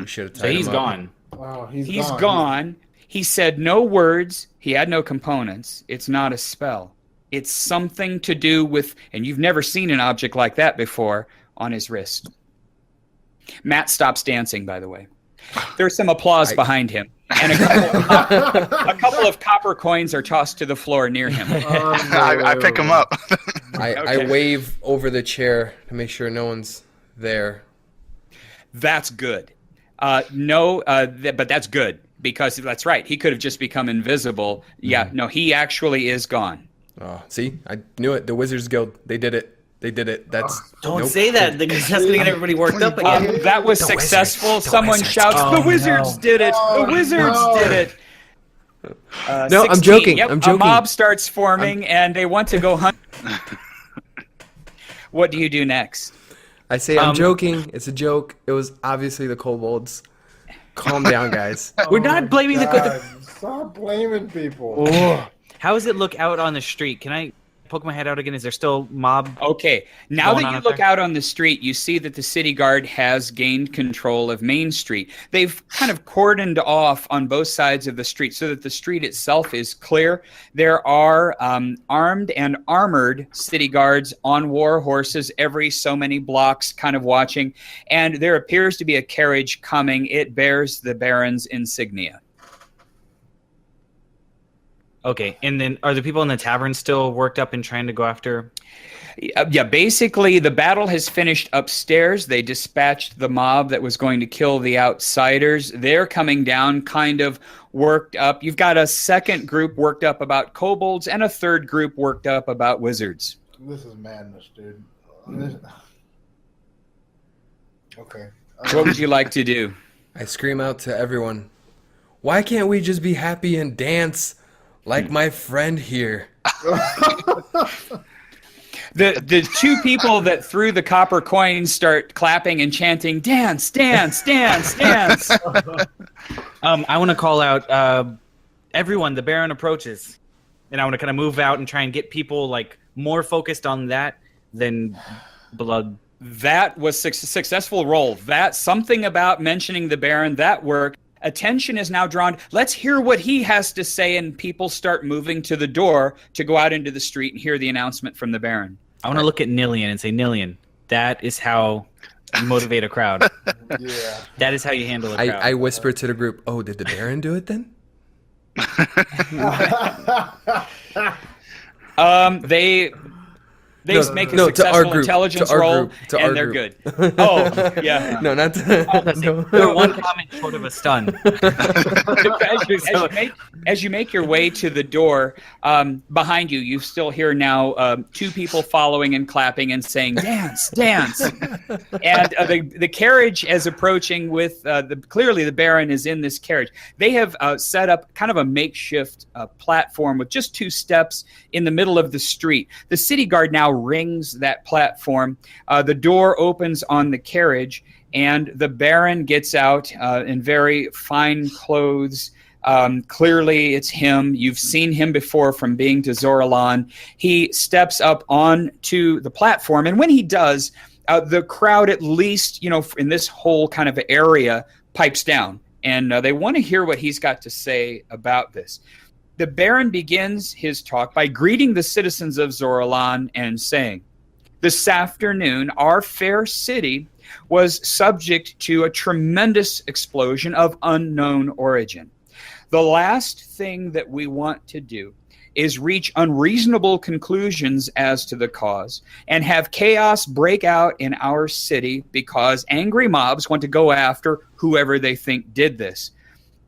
should have So tied he's him up. gone. Oh, He's gone. He said no words. He had no components. It's not a spell. It's something to do with, and you've never seen an object like that before, on his wrist. Matt stops dancing, by the way. There's some applause behind him. And a couple of copper coins are tossed to the floor near him. I pick him up. I wave over the chair to make sure no one's there. That's good. But that's good. Because that's right. He could have just become invisible. Yeah, no, he actually is gone. Oh, see? I knew it. The Wizards Guild. They did it. They did it. That's Don't say that because that's going to get everybody worked up again. That was successful. Someone shouts, "The Wizards did it! The Wizards did it!" No, 16. I'm joking. Yep, I'm joking. A mob starts forming, and they want to go hunt. What do you do next? I say I'm joking. It's a joke. It was obviously the kobolds. Calm down, guys. We're not blaming the. Stop blaming people. Oh. How does it look out on the street? Can I poke my head out again? Is there still mob? Okay, now going that on you up look there? out on the street, you see that the city guard has gained control of Main Street. They've kind of cordoned off on both sides of the street so that the street itself is clear. There are armed and armored city guards on war horses every so many blocks kind of watching, and there appears to be a carriage coming. It bears the Baron's insignia. Okay, and then are the people in the tavern still worked up and trying to go after? Yeah, basically the battle has finished upstairs. They dispatched the mob that was going to kill the outsiders. They're coming down kind of worked up. You've got a second group worked up about kobolds and a third group worked up about wizards. This is madness, dude. Okay. What would you like to do? I scream out to everyone, why can't we just be happy and dance like my friend here? The two people that threw the copper coins start clapping and chanting, "Dance, dance, dance, dance." I want to call out everyone. The Baron approaches, and I want to kind of move out and try and get people like more focused on that than blood. That was successful roll. That something about mentioning the Baron, that worked. Attention is now drawn. Let's hear what he has to say, and people start moving to the door to go out into the street and hear the announcement from the Baron. I want to look at Nillian and say, Nillian, that is how you motivate a crowd. Yeah. That is how you handle a crowd. I whisper to the group, oh, did the Baron do it then? They make a successful intelligence roll, and they're good. Oh, yeah. No, not to, They're one comment short of a stun. As you make your way to the door, behind you, you still hear now two people following and clapping and saying, "Dance, dance!" And the carriage is approaching with clearly the Baron is in this carriage. They have set up kind of a makeshift platform with just two steps in the middle of the street. The city guard now rings that platform. The door opens on the carriage, and the Baron gets out in very fine clothes. Clearly, it's him. You've seen him before from being to Zoralan. He steps up onto the platform, and when he does, the crowd, at least, in this whole kind of area, pipes down, and they want to hear what he's got to say about this. The Baron begins his talk by greeting the citizens of Zoralan and saying, "This afternoon, our fair city was subject to a tremendous explosion of unknown origin. The last thing that we want to do is reach unreasonable conclusions as to the cause and have chaos break out in our city because angry mobs want to go after whoever they think did this.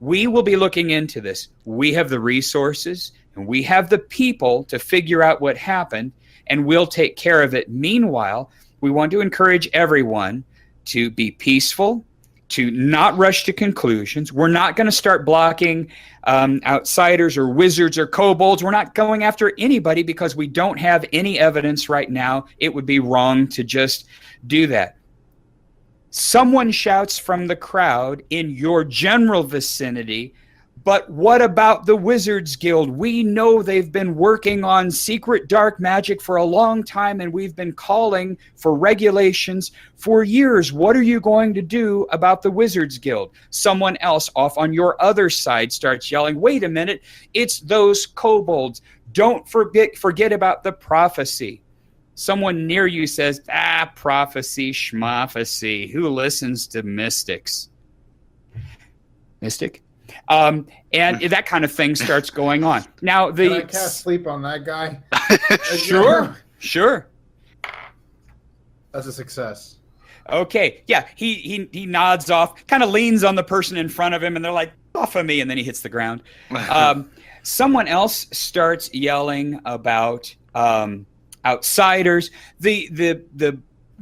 We will be looking into this. We have the resources and we have the people to figure out what happened, and we'll take care of it. Meanwhile, we want to encourage everyone to be peaceful, to not rush to conclusions. We're not going to start blocking outsiders or wizards or kobolds. We're not going after anybody because we don't have any evidence right now. It would be wrong to just do that." Someone shouts from the crowd in your general vicinity, But what about the Wizards Guild? We know they've been working on secret dark magic for a long time, and we've been calling for regulations for years. What are you going to do about the Wizards Guild? Someone else off on your other side starts yelling, wait a minute, it's those kobolds. Don't forget about the prophecy. Someone near you says, prophecy, schmophecy. Who listens to mystics? Mystic? And that kind of thing starts going on. Now, Can I cast sleep on that guy? Sure. That's a success. Okay. Yeah, he nods off, kind of leans on the person in front of him, and they're like, off of me, and then he hits the ground. Someone else starts yelling about outsiders. The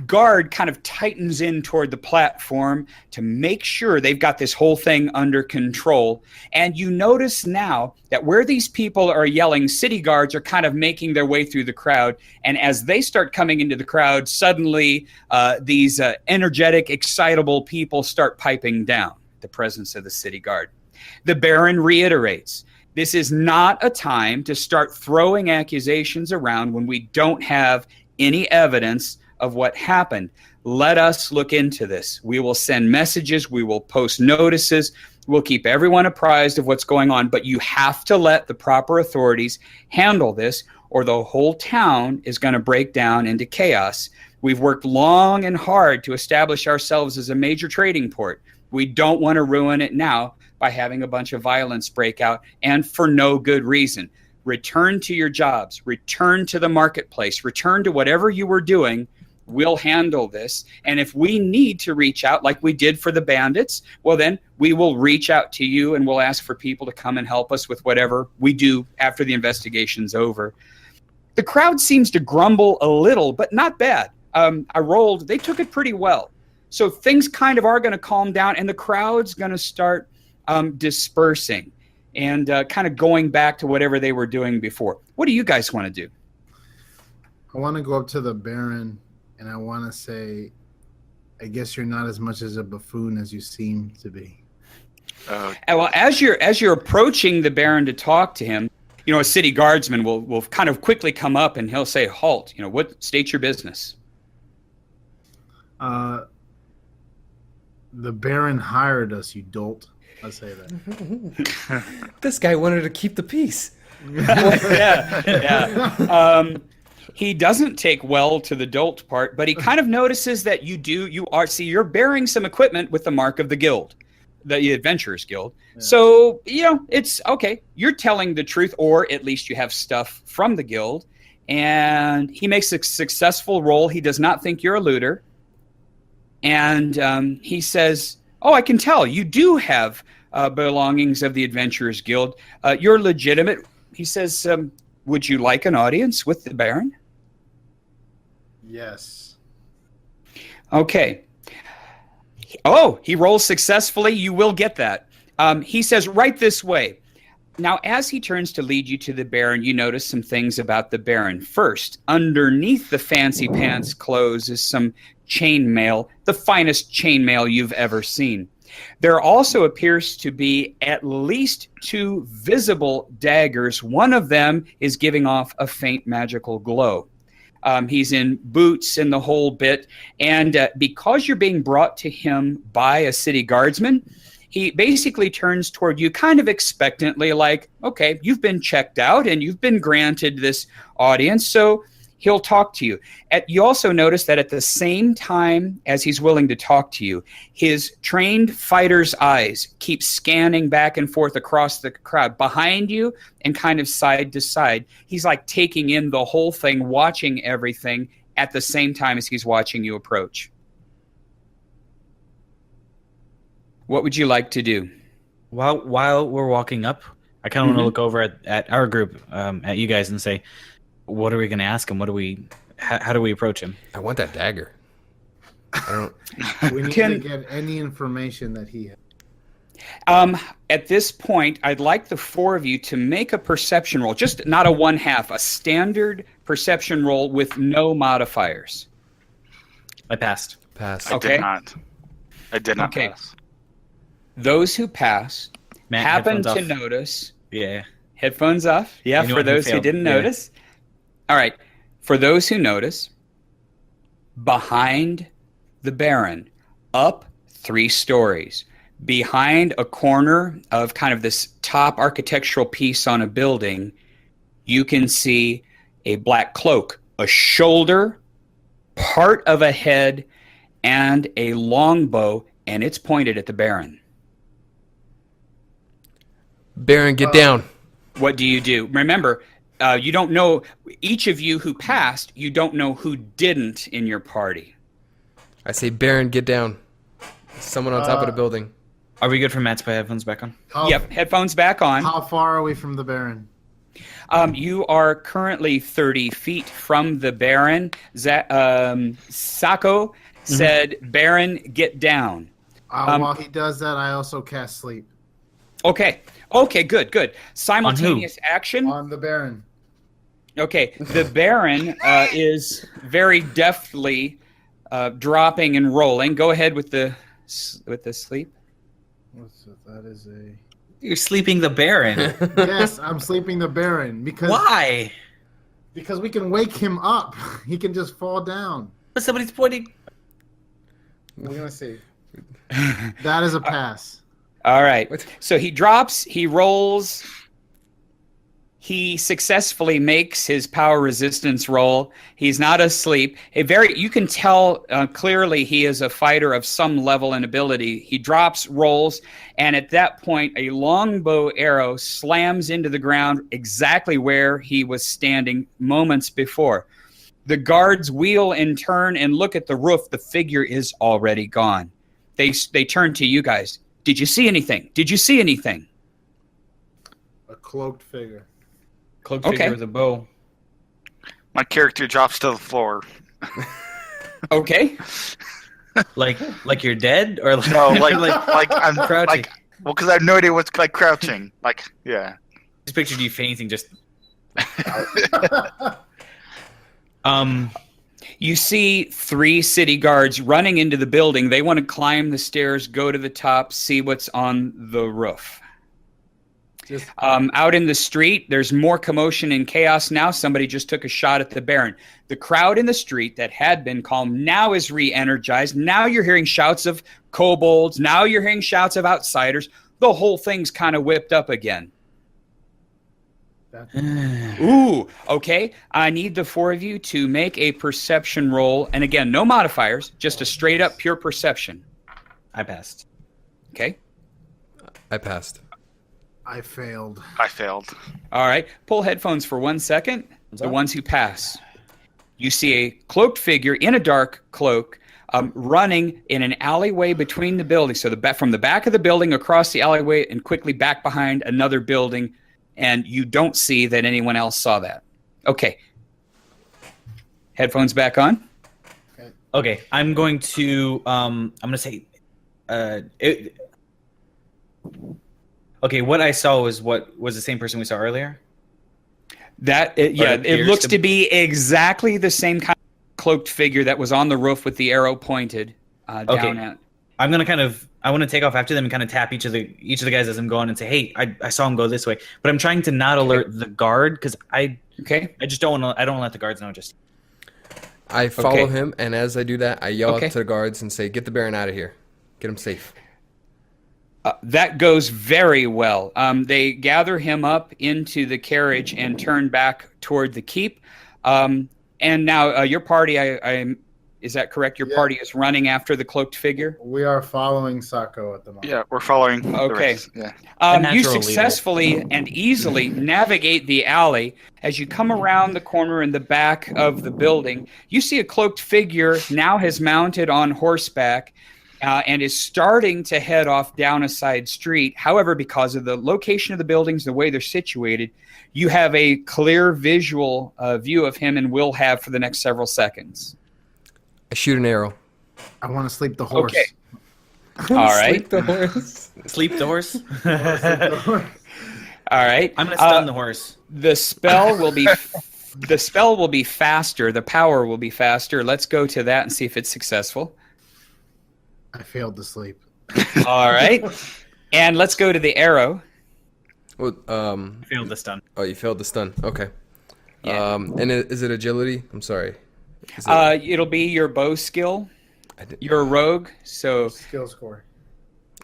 guard kind of tightens in toward the platform to make sure they've got this whole thing under control. And you notice now that where these people are yelling, city guards are kind of making their way through the crowd. And as they start coming into the crowd, suddenly these energetic, excitable people start piping down the presence of the city guard. The Baron reiterates, this is not a time to start throwing accusations around when we don't have any evidence of what happened. Let us look into this. We will send messages. We will post notices. We'll keep everyone apprised of what's going on, but you have to let the proper authorities handle this, or the whole town is going to break down into chaos. We've worked long and hard to establish ourselves as a major trading port. We don't want to ruin it now by having a bunch of violence break out, and for no good reason. Return to your jobs. Return to the marketplace. Return to whatever you were doing. We'll handle this. And if we need to reach out like we did for the bandits, well, then we will reach out to you and we'll ask for people to come and help us with whatever we do after the investigation's over. The crowd seems to grumble a little, but not bad. They took it pretty well. So things kind of are going to calm down, and the crowd's going to start dispersing and kind of going back to whatever they were doing before. What do you guys want to do? I want to go up to the Baron and I want to say, I guess you're not as much as a buffoon as you seem to be. Well, as you're approaching the Baron to talk to him, a city guardsman will kind of quickly come up and he'll say, halt, state your business. The Baron hired us, you dolt. I'll say that. This guy wanted to keep the peace. Yeah. He doesn't take well to the dolt part, but he kind of notices that you're bearing some equipment with the mark of the guild, the Adventurers Guild. Yeah. So, it's okay. You're telling the truth, or at least you have stuff from the guild. And he makes a successful roll. He does not think you're a looter. And he says, I can tell you do have belongings of the Adventurers Guild. You're legitimate. He says, would you like an audience with the Baron? Yes. Okay. He rolls successfully. You will get that. He says, right this way. Now, as he turns to lead you to the Baron, you notice some things about the Baron. First, underneath the fancy pants clothes is some chainmail, the finest chainmail you've ever seen. There also appears to be at least 2 visible daggers. One of them is giving off a faint magical glow. He's in boots and the whole bit. And because you're being brought to him by a city guardsman, he basically turns toward you kind of expectantly like, okay, you've been checked out and you've been granted this audience, so he'll talk to you. You also notice that at the same time as he's willing to talk to you, his trained fighter's eyes keep scanning back and forth across the crowd behind you and kind of side to side. He's like taking in the whole thing, watching everything at the same time as he's watching you approach. What would you like to do? While we're walking up, I kind of want to look over at our group, at you guys, and say, what are we going to ask him? How do we approach him? I want that dagger. We need to get any information that he has. At this point, I'd like the 4 of you to make a perception roll. Just not a 1/2, a standard perception roll with no modifiers. I passed. Pass. Okay. I did not pass. Those who pass Matt, happened headphones to off. notice. Yeah. Headphones off. Yeah, Anyone for those who failed. didn't Yeah. notice. All right. For those who notice, behind the Baron, up 3 stories, behind a corner of kind of this top architectural piece on a building, you can see a black cloak, a shoulder, part of a head, and a longbow, and it's pointed at the Baron. Baron, get down. What do you do? Remember, you don't know, each of you who passed, you don't know who didn't in your party. I say, Baron, get down. Someone on top of the building. Are we good for Matt to put headphones back on? Yep, headphones back on. How far are we from the Baron? You are currently 30 feet from the Baron. Sako said, Baron, get down. While he does that, I also cast sleep Okay, good. Simultaneous action. on the Baron. Okay, the Baron is very deftly dropping and rolling. Go ahead with the sleep. What's it? That is a. You're sleeping the Baron. Yes, I'm sleeping the Baron because Why? because we can wake him up. He can just fall down. But somebody's pointing. We're gonna see. That is a pass. All right. So he drops, he rolls, he successfully makes his power resistance roll. He's not asleep. You can tell clearly he is a fighter of some level and ability. He drops, rolls, and at that point, a longbow arrow slams into the ground exactly where he was standing moments before. The guards wheel and turn and look at the roof. The figure is already gone. They turn to you guys. Did you see anything? Did you see anything? A cloaked figure. Cloaked Okay. figure with a bow. My character drops to the floor. Okay. Like you're dead, or like No, like I'm crouching. well, because I have no idea what's like crouching. Like, yeah. Just pictured you fainting. Just You see 3 city guards running into the building. They want to climb the stairs, go to the top, see what's on the roof. Out in the street, there's more commotion and chaos now. Somebody just took a shot at the Baron. The crowd in the street that had been calm now is re-energized. Now you're hearing shouts of kobolds. Now you're hearing shouts of outsiders. The whole thing's kind of whipped up again. Ooh, okay. I need the 4 of you to make a perception roll. And again, no modifiers, just a straight up pure perception. I passed. Okay. I passed. I failed. I failed. All right. Pull headphones for 1 second. The ones who pass. You see a cloaked figure in a dark cloak running in an alleyway between the buildings. So from the back of the building across the alleyway and quickly back behind another building. And you don't see that anyone else saw that. Okay. Headphones back on. Okay, I'm going to say, okay, what I saw was what was the same person we saw earlier. It looks to be exactly the same kind of cloaked figure that was on the roof with the arrow pointed down at. I'm gonna I want to take off after them and kind of tap each of the guys as I'm going and say, hey, I saw him go this way, but I'm trying to not alert the guard because I just don't want to. I don't let the guards know. Just I follow him, and as I do that, I yell out to the guards and say, "Get the Baron out of here. Get him safe." That goes very well. They gather him up into the carriage and turn back toward the keep. And now your party, is that correct? Your party is running after the cloaked figure? We are following Sako at the moment. Yeah, we're following. The Okay. race. Yeah. You successfully and easily navigate the alley. As you come around the corner in the back of the building, you see a cloaked figure now has mounted on horseback and is starting to head off down a side street. However, because of the location of the buildings, the way they're situated, you have a clear visual view of him and will have for the next several seconds. I shoot an arrow. I want to sleep the horse. Okay. All right. Sleep the horse. sleep the horse. All right. I'm gonna stun the horse. The spell will be faster. The power will be faster. Let's go to that and see if it's successful. I failed to sleep. All right. And let's go to the arrow. Well, Failed the stun. oh, you failed the stun. Okay. Yeah. And is it agility? I'm sorry. Is it, It'll be your bow skill. I, did, You're a rogue, so Skill score.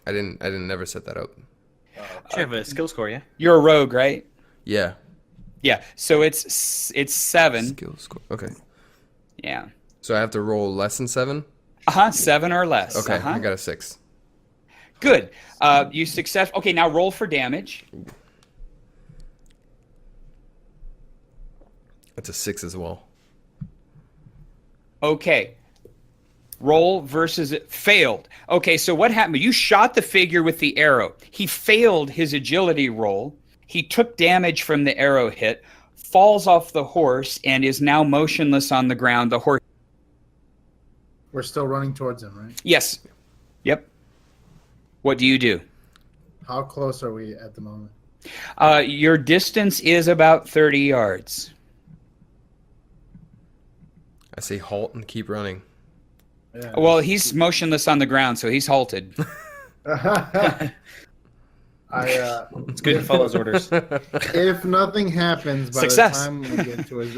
I didn't never set that up. You have a skill score, yeah? you're a rogue, right? Yeah. Yeah. So it's 7. Skill score. Okay. Yeah. So I have to roll less than 7. 7 or less. Okay. I got a 6. Good. You success. Okay, now roll for damage. That's a 6 as well. Okay. Roll versus it failed. Okay, so what happened? You shot the figure with the arrow. He failed his agility roll. He took damage from the arrow hit, falls off the horse, and is now motionless on the ground. The horse. We're still running towards him, right? Yes. Yep. What do you do? How close are we at the moment? Your distance is about 30 yards. I say halt and keep running. Yeah. Well, he's motionless on the ground, so he's halted. It's good to follow his orders. If nothing happens by Success. the time we get to his,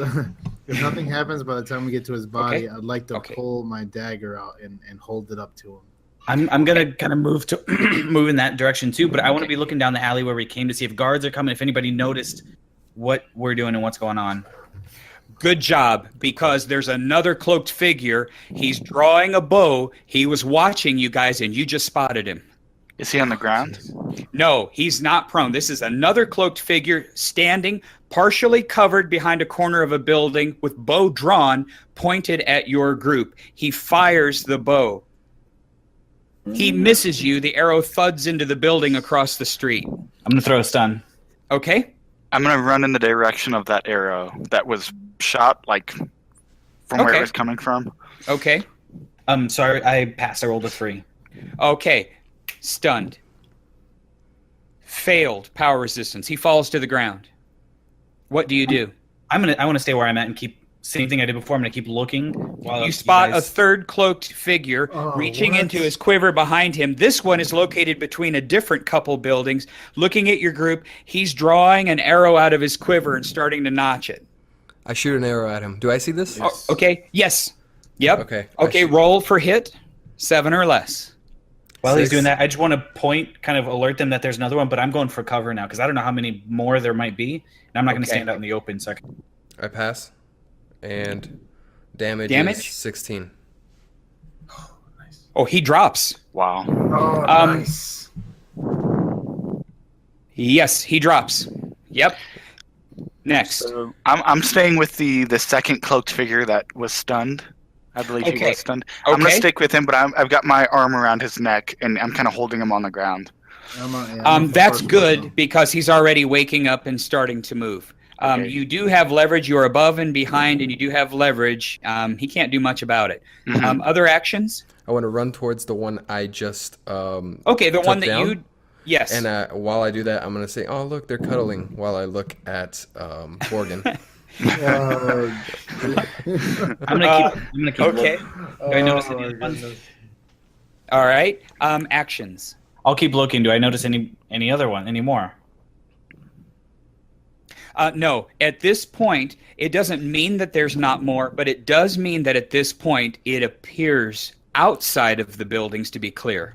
if nothing happens by the time we get to his body, Okay. I'd like to Okay. pull my dagger out and hold it up to him. I'm gonna kind of move in that direction too, but I want to be looking down the alley where we came to see if guards are coming, if anybody noticed what we're doing and what's going on. Good job, because there's another cloaked figure. He's drawing a bow. He was watching you guys, and you just spotted him. Is he on the ground? No, he's not prone. This is another cloaked figure standing, partially covered behind a corner of a building with bow drawn, pointed at your group. He fires the bow. He misses you. The arrow thuds into the building across the street. I'm gonna throw a stun. Okay? I'm gonna run in the direction of that arrow that was shot, like from where Okay. it was coming from. Okay. Sorry, I passed. I rolled a 3. Okay. Stunned. Failed power resistance. He falls to the ground. What do you do? I want to stay where I'm at and keep same thing I did before. I'm gonna keep looking while You spot a guys- third cloaked figure Oh, reaching what? into his quiver behind him. This one is located between a different couple buildings. Looking at your group, he's drawing an arrow out of his quiver and starting to notch it. I shoot an arrow at him. Do I see this? Oh, okay. Yes. Yep. Okay. Okay. Roll for hit. 7 or less. While he's 6. doing that, I just want to point, kind of alert them that there's another one, but I'm going for cover now because I don't know how many more there might be, and I'm not going to Okay. stand out in the open. So I pass. And damage Damage? is 16. Oh, he drops. Wow. Oh, Um, nice. Yes, he drops. Yep. Next. So I'm staying with the second cloaked figure that was stunned. I believe he Okay. was stunned. I'm gonna Okay. stick with him, but I've got my arm around his neck and I'm kind of holding him on the ground. I'm That's first good person. because he's already waking up and starting to move. Okay. You do have leverage. You're above and behind, and you do have leverage. He can't do much about it. Mhm. Other actions? I want to run towards the one I just Okay, the took one that down. you. Yes. And while I do that, I'm gonna say, "Oh, look, they're cuddling." While I look at Borgin. I'm gonna keep. okay. Do I notice Oh, any my other ones? goodness. All right. Actions. I'll keep looking. Do I notice any other one? Any more? No. At this point, it doesn't mean that there's not more, but it does mean that at this point, it appears outside of the buildings to be clear.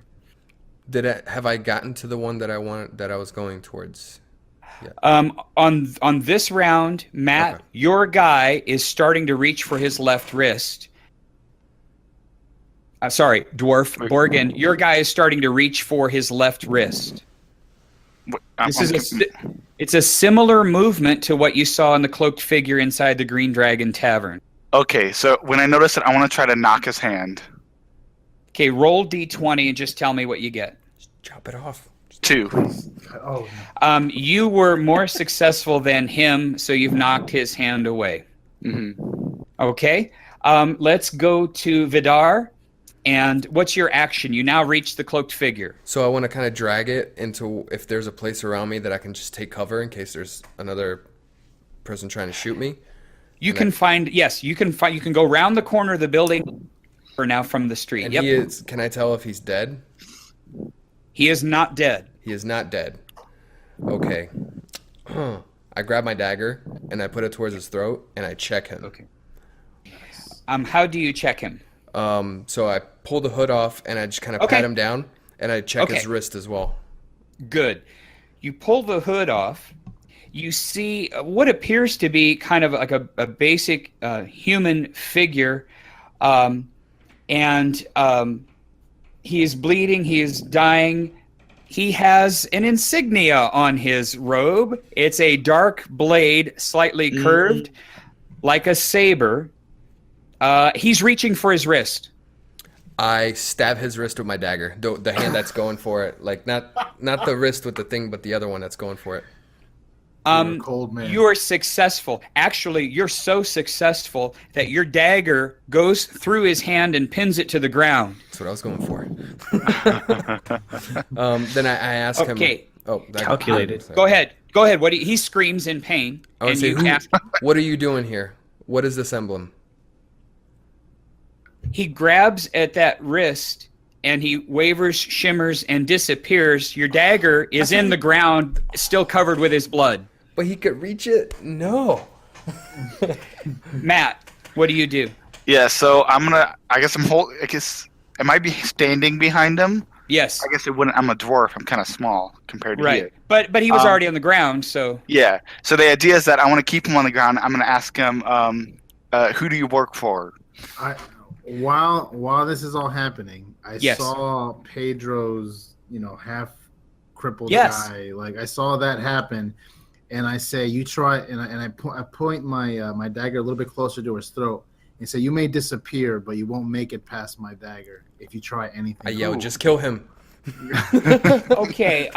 Have I gotten to the one that I was going towards? On this round, Matt, Okay. your guy is starting to reach for his left wrist. Sorry, dwarf Borgin. Your guy is starting to reach for his left wrist. It's a similar movement to what you saw in the cloaked figure inside the Green Dragon Tavern. Okay, so when I notice it, I want to try to knock his hand. Okay, roll d20 and just tell me what you get. Chop it off. 2. Oh, You were more successful than him, so you've knocked his hand away. Mm-hmm. Okay, let's go to Vidar. And what's your action? You now reach the cloaked figure. So I want to kind of drag it into if there's a place around me that I can just take cover in case there's another person trying to shoot me. You can find. You can go around the corner of the building, or now from the street. And Yep. he is. Can I tell if he's dead? He is not dead. He is not dead. Okay. I grab my dagger and I put it towards his throat and I check him. Okay. How do you check him? So I pull the hood off and I just kind of Okay. pat him down and I check his Okay. wrist as well. Good. You pull the hood off. You see what appears to be kind of like a basic human figure. And he is bleeding. He is dying. He has an insignia on his robe. It's a dark blade, slightly curved, like a saber. He's reaching for his wrist. I stab his wrist with my dagger. The hand that's going for it. Like not the wrist with the thing, but the other one that's going for it. You're a cold man. You're successful. Actually, you're so successful that your dagger goes through his hand and pins it to the ground. That's what I was going for. Then I ask him. Okay. Oh, Calculated. Go ahead. Go ahead. He screams in pain, I would and say, you ask. what are you doing here? What is this emblem? He grabs at that wrist, and he wavers, shimmers, and disappears. Your dagger is in the ground, still covered with his blood. But he could reach it? No. Matt, what do you do? Yeah, so I guess am I be standing behind him? Yes. I guess it wouldn't. I'm a dwarf. I'm kind of small compared to Right. you. But he was already on the ground, so. Yeah. So the idea is that I want to keep him on the ground. I'm going to ask him, who do you work for? While this is all happening, I Yes. saw Pedro's, half crippled Yes. guy. Like I saw that happen, and I say, "You try," and I point my my dagger a little bit closer to his throat, and say, "You may disappear, but you won't make it past my dagger if you try anything." I yell, just kill him. Okay,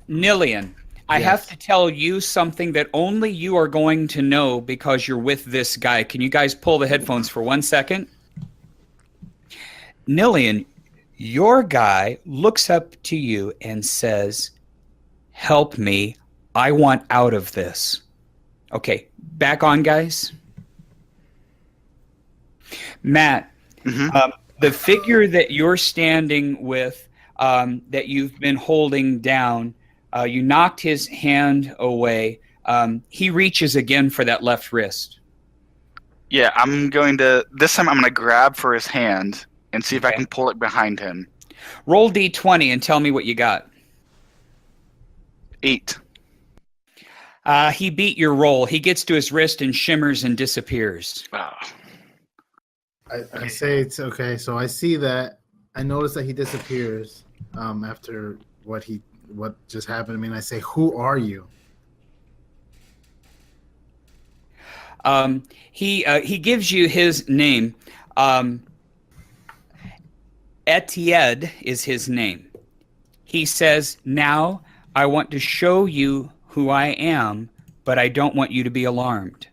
Nillian, I have to tell you something that only you are going to know because you're with this guy. Can you guys pull the headphones for 1 second? Nillian, your guy looks up to you and says, "Help me. I want out of this." Okay, back on, guys. Matt, the figure that you're standing with, that you've been holding down, you knocked his hand away. He reaches again for that left wrist. Yeah, this time I'm going to grab for his hand and see if I can pull it behind him. Roll D20 and tell me what you got. 8. He beat your roll. He gets to his wrist and shimmers and disappears. Oh. I say it's okay. So I see that. I notice that he disappears after what just happened. I mean, I say, "Who are you?" He gives you his name. Etienne is his name. He says, "Now I want to show you who I am, but I don't want you to be alarmed."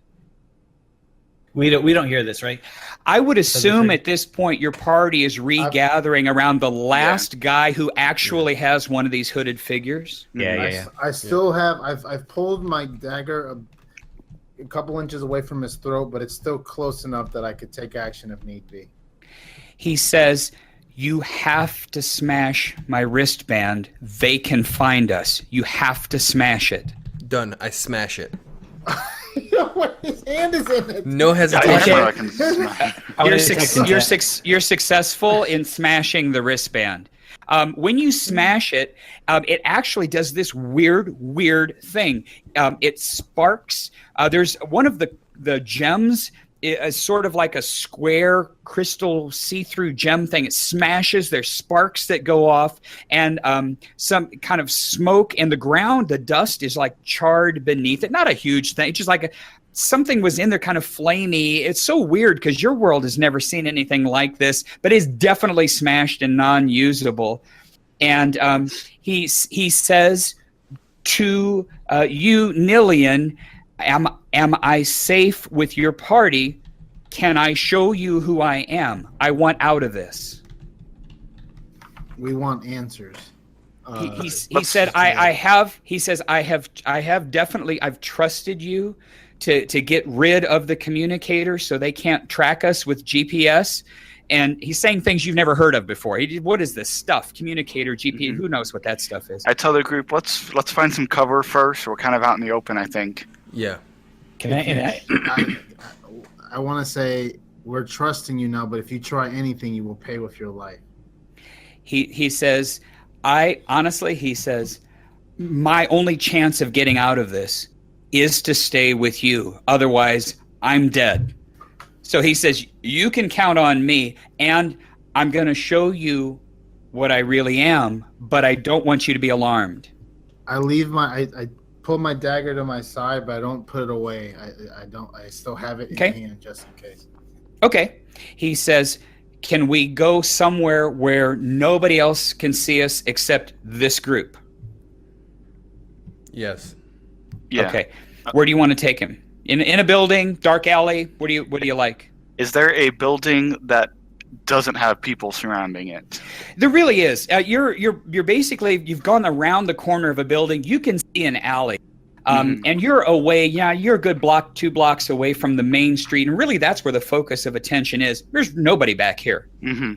We don't hear this, right? I would assume at this point your party is regathering around the last guy who actually has one of these hooded figures. Yeah. I still have. I've pulled my dagger a couple inches away from his throat, but it's still close enough that I could take action if need be. He says, "You have to smash my wristband. They can find us. You have to smash it." Done. I smash it. His hand is in it. No I hesitation. remember I can smash. You're successful in smashing the wristband. When you smash it, it actually does this weird thing. It sparks. There's one of the gems is sort of like a square crystal see-through gem thing. It smashes. There's sparks that go off, and some kind of smoke. And the ground, the dust is like charred beneath it. Not a huge thing. It's just like something was in there, kind of flamey. It's so weird because your world has never seen anything like this, but it's definitely smashed and non-usable. And he says to you, Nillian, Am I safe with your party? Can I show you who I am? I want out of this. We want answers. He said, I have definitely, I've trusted you to get rid of the communicator so they can't track us with GPS. and he's saying things you've never heard of before. What is this stuff? Communicator, GP, who knows what that stuff is? I tell the group, let's find some cover first. We're kind of out in the open, I think. Yeah. I want to say we're trusting you now, but if you try anything, you will pay with your life. He says, he says, my only chance of getting out of this is to stay with you. Otherwise, I'm dead. So he says, you can count on me, and I'm going to show you what I really am, but I don't want you to be alarmed. I pull my dagger to my side, but I don't put it away. I still have it in hand just in case. Okay. He says, can we go somewhere where nobody else can see us except this group? Yes. Yeah. Okay. Where do you want to take him? In a building, dark alley? What do you like? Is there a building that doesn't have people surrounding it? There really is. You're basically, you've gone around the corner of a building. You can see an alley. And you're away, you're a good 2 blocks away from the main street. And really that's where the focus of attention is. There's nobody back here. Mm-hmm.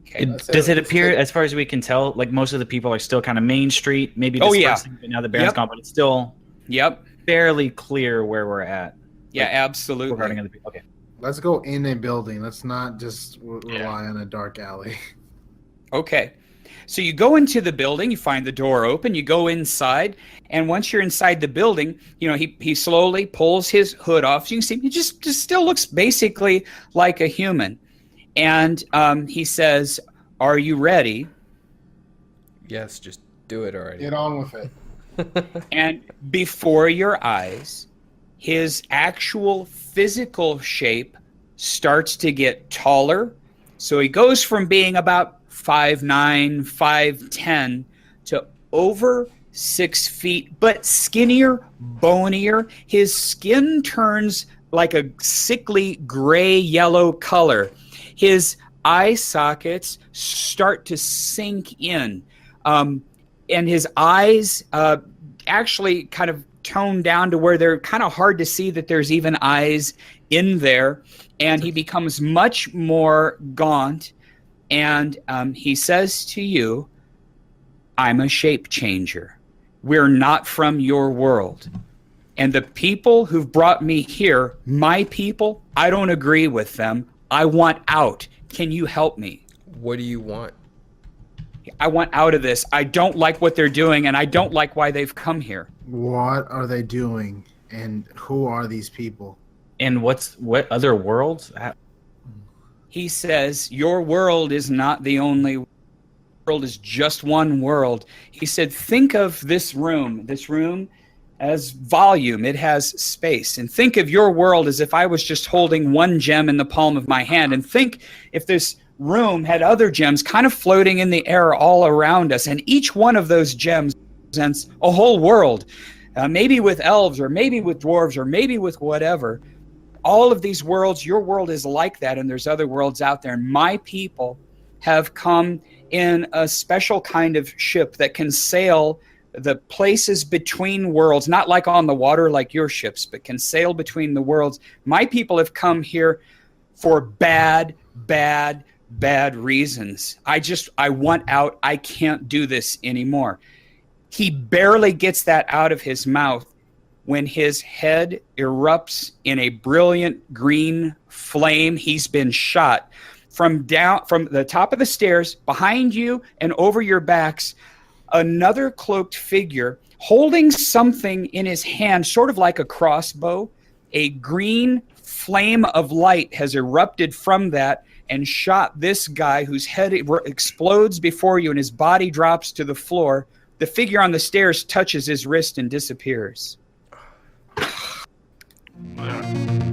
Okay. Does it appear, as far as we can tell, like most of the people are still kind of main street, maybe dispersing, but now the Baron's gone, but it's still fairly clear where we're at. Yeah, absolutely. Regarding other people. Okay. Let's go in a building. Let's not just rely on a dark alley. Okay. So you go into the building, you find the door open, you go inside, and once you're inside the building, he slowly pulls his hood off. You can see he just still looks basically like a human. And he says, are you ready? Yes, just do it already. Get on with it. And before your eyes, his actual physical shape starts to get taller. So he goes from being about 5'9", 5'10", to over 6 feet, but skinnier, bonier. His skin turns like a sickly gray-yellow color. His eye sockets start to sink in. And his eyes actually kind of tone down to where they're kind of hard to see that there's even eyes in there. And he becomes much more gaunt. And he says to you, I'm a shape changer. We're not from your world. And the people who've brought me here, my people, I don't agree with them. I want out. Can you help me? What do you want? I want out of this. I don't like what they're doing, and I don't like why they've come here. What are they doing? And who are these people? And what other worlds? He says, your world is not the only world. Is just one world. He said, think of this room. This room as volume. It has space. And think of your world as if I was just holding one gem in the palm of my hand. And think if this room had other gems kind of floating in the air all around us. And each one of those gems represents a whole world. Maybe with elves, or maybe with dwarves, or maybe with whatever. All of these worlds, your world is like that, and there's other worlds out there. And my people have come in a special kind of ship that can sail the places between worlds, not like on the water like your ships, but can sail between the worlds. My people have come here for bad reasons. I want out. I can't do this anymore. He barely gets that out of his mouth when his head erupts in a brilliant green flame. He's been shot from the top of the stairs, behind you and over your backs. Another cloaked figure holding something in his hand, sort of like a crossbow. A green flame of light has erupted from that and shot this guy, whose head explodes before you and his body drops to the floor. The figure on the stairs touches his wrist and disappears. Wow.